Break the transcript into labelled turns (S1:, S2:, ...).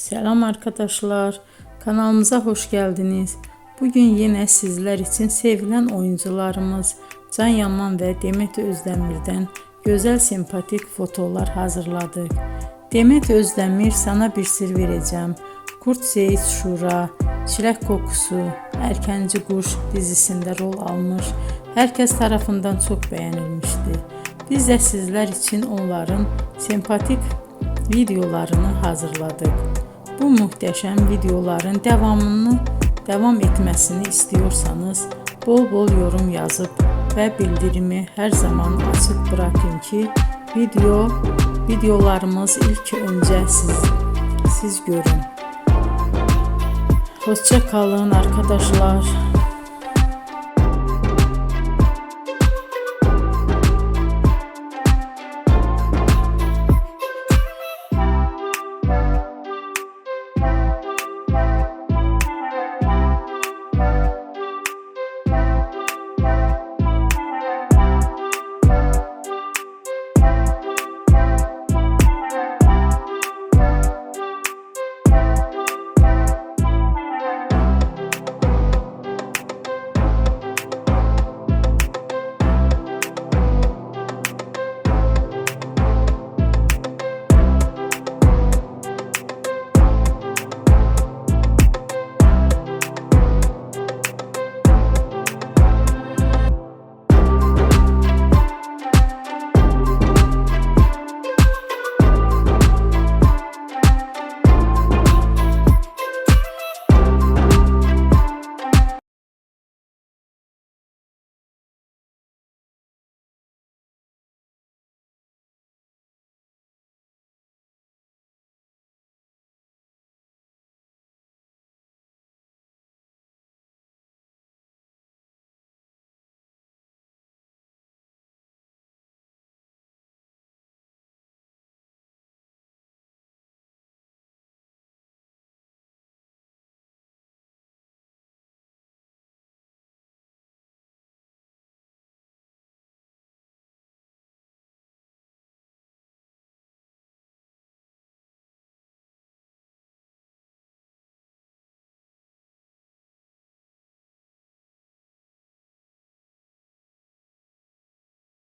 S1: Selam arkadaşlar, kanalımıza hoş geldiniz. Bugün yine sizler için sevilen oyuncularımız Can Yaman ve Demet Özdemir'den güzel sempatik fotolar hazırladık. Demet Özdemir Sana Bir Sır Vereceğim, Kurt Seyit Şura, Çilek Kokusu, Erkenci Kuş dizisinde rol almış. Herkes tarafından çok beğenilmişti. Biz de sizler için onların sempatik videolarını hazırladık. Bu muhteşem videoların devam etmesini istiyorsanız bol bol yorum yazıp ve bildirimi her zaman açık bırakın ki videolarımız ilk önce siz görün. Hoşça kalın arkadaşlar.